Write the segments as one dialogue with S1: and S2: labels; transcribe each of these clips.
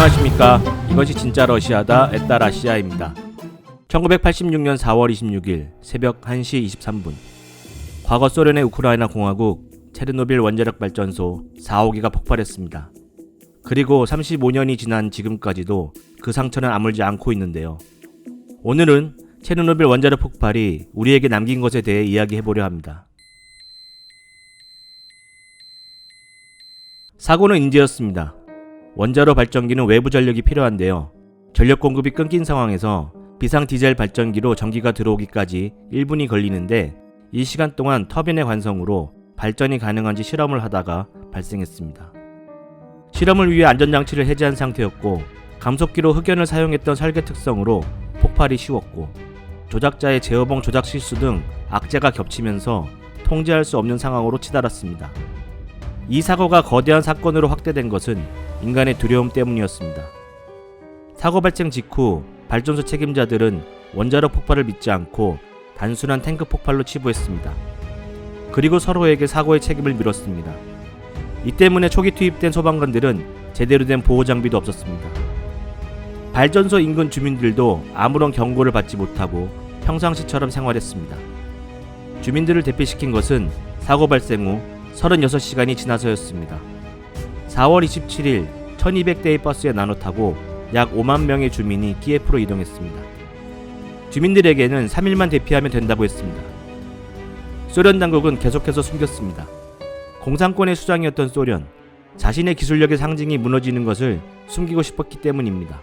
S1: 안녕하십니까. 이것이 진짜 러시아다 에따라시아입니다. 1986년 4월 26일 새벽 1시 23분 과거 소련의 우크라이나 공화국 체르노빌 원자력 발전소 4호기가 폭발했습니다. 그리고 35년이 지난 지금까지도 그 상처는 아물지 않고 있는데요. 오늘은 체르노빌 원자력 폭발이 우리에게 남긴 것에 대해 이야기해보려 합니다. 사고는 인재였습니다. 원자로 발전기는 외부 전력이 필요한데요. 전력 공급이 끊긴 상황에서 비상 디젤 발전기로 전기가 들어오기까지 1분이 걸리는데 이 시간 동안 터빈의 관성으로 발전이 가능한지 실험을 하다가 발생했습니다. 실험을 위해 안전장치를 해제한 상태였고 감속기로 흑연을 사용했던 설계 특성으로 폭발이 쉬웠고 조작자의 제어봉 조작 실수 등 악재가 겹치면서 통제할 수 없는 상황으로 치달았습니다. 이 사고가 거대한 사건으로 확대된 것은 인간의 두려움 때문이었습니다. 사고 발생 직후 발전소 책임자들은 원자력 폭발을 믿지 않고 단순한 탱크 폭발로 치부했습니다. 그리고 서로에게 사고의 책임을 밀었습니다. 이 때문에 초기 투입된 소방관들은 제대로 된 보호 장비도 없었습니다. 발전소 인근 주민들도 아무런 경고를 받지 못하고 평상시처럼 생활했습니다. 주민들을 대피시킨 것은 사고 발생 후 36시간이 지나서였습니다. 4월 27일 1200대의 버스에 나눠 타고 약 5만 명의 주민이 키예프로 이동했습니다. 주민들에게는 3일만 대피하면 된다고 했습니다. 소련 당국은 계속해서 숨겼습니다. 공산권의 수장이었던 소련, 자신의 기술력의 상징이 무너지는 것을 숨기고 싶었기 때문입니다.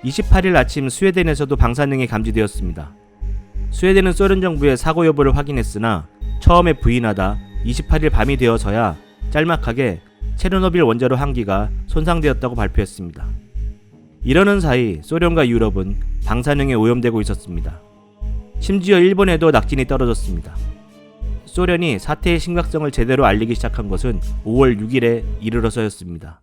S1: 28일 아침 스웨덴에서도 방사능이 감지되었습니다. 스웨덴은 소련 정부의 사고 여부를 확인했으나 처음에 부인하다 28일 밤이 되어서야 짤막하게 체르노빌 원자로 1기가 손상되었다고 발표했습니다. 이러는 사이 소련과 유럽은 방사능에 오염되고 있었습니다. 심지어 일본에도 낙진이 떨어졌습니다. 소련이 사태의 심각성을 제대로 알리기 시작한 것은 5월 6일에 이르러서였습니다.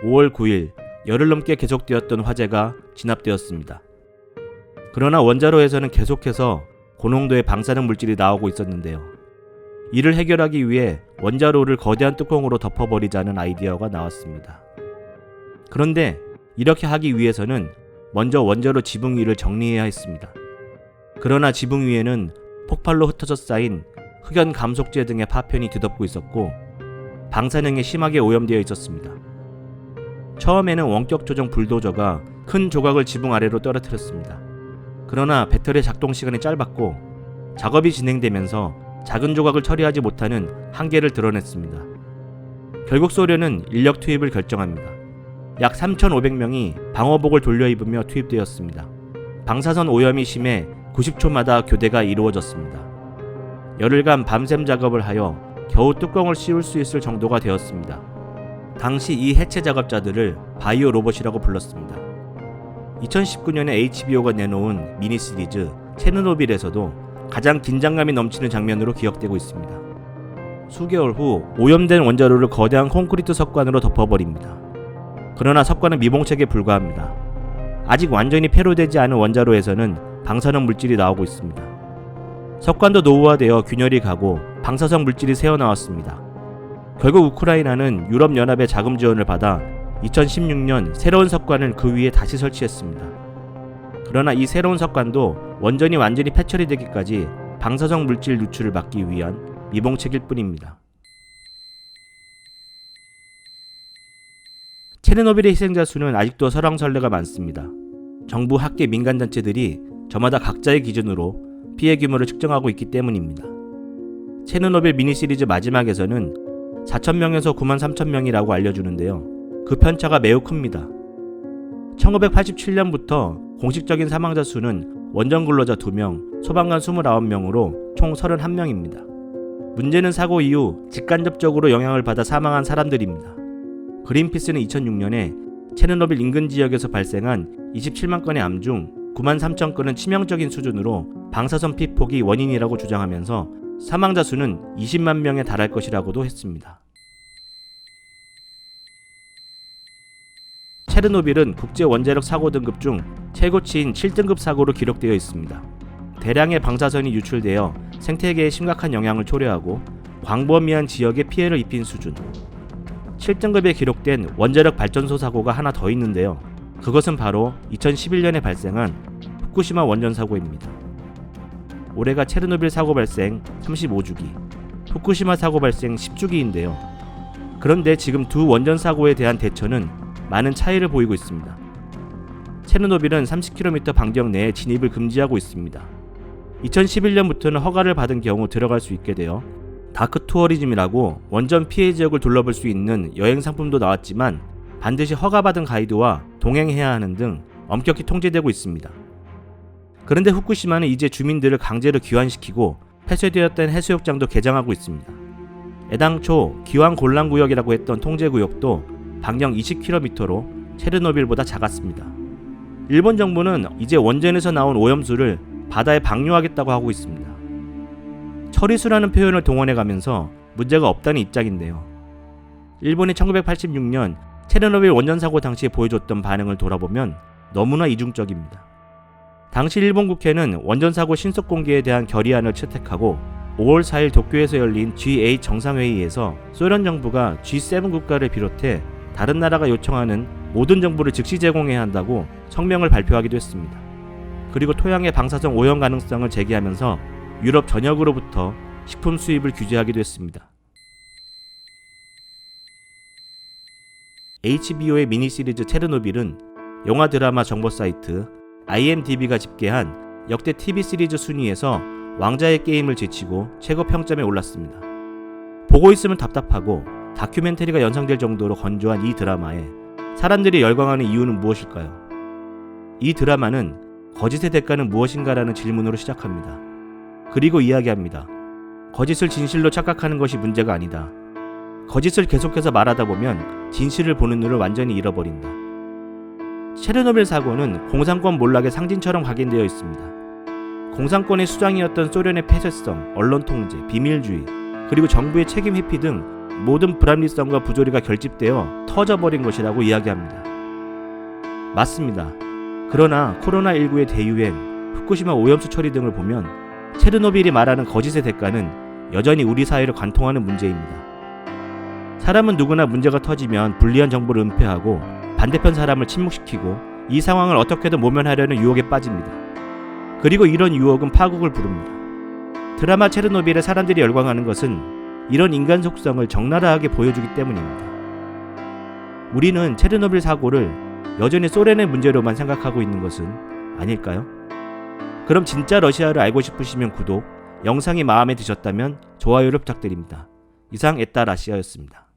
S1: 5월 9일 열흘 넘게 계속되었던 화재가 진압되었습니다. 그러나 원자로에서는 계속해서 고농도의 방사능 물질이 나오고 있었는데요. 이를 해결하기 위해 원자로를 거대한 뚜껑으로 덮어버리자는 아이디어가 나왔습니다. 그런데 이렇게 하기 위해서는 먼저 원자로 지붕 위를 정리해야 했습니다. 그러나 지붕 위에는 폭발로 흩어져 쌓인 흑연 감속제 등의 파편이 뒤덮고 있었고 방사능에 심하게 오염되어 있었습니다. 처음에는 원격 조정 불도저가 큰 조각을 지붕 아래로 떨어뜨렸습니다. 그러나 배터리 작동 시간이 짧았고 작업이 진행되면서 작은 조각을 처리하지 못하는 한계를 드러냈습니다. 결국 소련은 인력 투입을 결정합니다. 약 3,500명이 방호복을 돌려 입으며 투입되었습니다. 방사선 오염이 심해 90초마다 교대가 이루어졌습니다. 열흘간 밤샘 작업을 하여 겨우 뚜껑을 씌울 수 있을 정도가 되었습니다. 당시 이 해체 작업자들을 바이오 로봇이라고 불렀습니다. 2019년에 HBO가 내놓은 미니 시리즈 체르노빌에서도 가장 긴장감이 넘치는 장면으로 기억되고 있습니다. 수개월 후 오염된 원자로를 거대한 콘크리트 석관으로 덮어버립니다. 그러나 석관은 미봉책에 불과합니다. 아직 완전히 폐로되지 않은 원자로에서는 방사능 물질이 나오고 있습니다. 석관도 노후화되어 균열이 가고 방사성 물질이 새어나왔습니다. 결국 우크라이나는 유럽연합의 자금 지원을 받아 2016년 새로운 석관을 그 위에 다시 설치했습니다. 그러나 이 새로운 석관도 원전이 완전히 폐처리되기까지 방사성 물질 누출을 막기 위한 미봉책일 뿐입니다. 체르노빌의 희생자 수는 아직도 설왕설래가 많습니다. 정부, 학계, 민간단체들이 저마다 각자의 기준으로 피해 규모를 측정하고 있기 때문입니다. 체르노빌 미니시리즈 마지막에서는 4,000명에서 93,000명이라고 알려주는데요. 그 편차가 매우 큽니다. 1987년부터 공식적인 사망자 수는 원전 근로자 2명, 소방관 29명으로 총 31명입니다. 문제는 사고 이후 직간접적으로 영향을 받아 사망한 사람들입니다. 그린피스는 2006년에 체르노빌 인근 지역에서 발생한 27만 건의 암 중 93,000건은 치명적인 수준으로 방사선 피폭이 원인이라고 주장하면서 사망자 수는 20만 명에 달할 것이라고도 했습니다. 체르노빌은 국제 원자력 사고 등급 중 최고치인 7등급 사고로 기록되어 있습니다. 대량의 방사선이 유출되어 생태계에 심각한 영향을 초래하고 광범위한 지역에 피해를 입힌 수준. 7등급에 기록된 원자력 발전소 사고가 하나 더 있는데요. 그것은 바로 2011년에 발생한 후쿠시마 원전 사고입니다. 올해가 체르노빌 사고 발생 35주기, 후쿠시마 사고 발생 10주기인데요. 그런데 지금 두 원전 사고에 대한 대처는 많은 차이를 보이고 있습니다. 체르노빌은 30km 반경 내에 진입을 금지하고 있습니다. 2011년부터는 허가를 받은 경우 들어갈 수 있게 되어 다크 투어리즘이라고 원전 피해 지역을 둘러볼 수 있는 여행 상품도 나왔지만 반드시 허가받은 가이드와 동행해야 하는 등 엄격히 통제되고 있습니다. 그런데 후쿠시마는 이제 주민들을 강제로 귀환시키고 폐쇄되었던 해수욕장도 개장하고 있습니다. 애당초 기왕 곤란구역이라고 했던 통제구역도 반경 20km로 체르노빌보다 작았습니다. 일본 정부는 이제 원전에서 나온 오염수를 바다에 방류하겠다고 하고 있습니다. 처리수라는 표현을 동원해가면서 문제가 없다는 입장인데요. 일본이 1986년 체르노빌 원전 사고 당시 보여줬던 반응을 돌아보면 너무나 이중적입니다. 당시 일본 국회는 원전 사고 신속 공개에 대한 결의안을 채택하고 5월 4일 도쿄에서 열린 G8 정상회의에서 소련 정부가 G7 국가를 비롯해 다른 나라가 요청하는 모든 정보를 즉시 제공해야 한다고 성명을 발표하기도 했습니다. 그리고 토양의 방사성 오염 가능성을 제기하면서 유럽 전역으로부터 식품 수입을 규제하기도 했습니다. HBO의 미니시리즈 체르노빌은 영화 드라마 정보 사이트 IMDb가 집계한 역대 TV 시리즈 순위에서 왕자의 게임을 제치고 최고 평점에 올랐습니다. 보고 있으면 답답하고 다큐멘터리가 연상될 정도로 건조한 이 드라마에 사람들이 열광하는 이유는 무엇일까요? 이 드라마는 거짓의 대가는 무엇인가라는 질문으로 시작합니다. 그리고 이야기합니다. 거짓을 진실로 착각하는 것이 문제가 아니다. 거짓을 계속해서 말하다 보면 진실을 보는 눈을 완전히 잃어버린다. 체르노빌 사고는 공산권 몰락의 상징처럼 각인되어 있습니다. 공산권의 수장이었던 소련의 폐쇄성, 언론 통제, 비밀주의, 그리고 정부의 책임 회피 등 모든 불합리성과 부조리가 결집되어 터져버린 것이라고 이야기합니다. 맞습니다. 그러나 코로나19의 대유행, 후쿠시마 오염수 처리 등을 보면 체르노빌이 말하는 거짓의 대가는 여전히 우리 사회를 관통하는 문제입니다. 사람은 누구나 문제가 터지면 불리한 정보를 은폐하고 반대편 사람을 침묵시키고 이 상황을 어떻게든 모면하려는 유혹에 빠집니다. 그리고 이런 유혹은 파국을 부릅니다. 드라마 체르노빌에 사람들이 열광하는 것은 이런 인간 속성을 적나라하게 보여주기 때문입니다. 우리는 체르노빌 사고를 여전히 소련의 문제로만 생각하고 있는 것은 아닐까요? 그럼 진짜 러시아를 알고 싶으시면 구독, 영상이 마음에 드셨다면 좋아요를 부탁드립니다. 이상 에따라시아였습니다.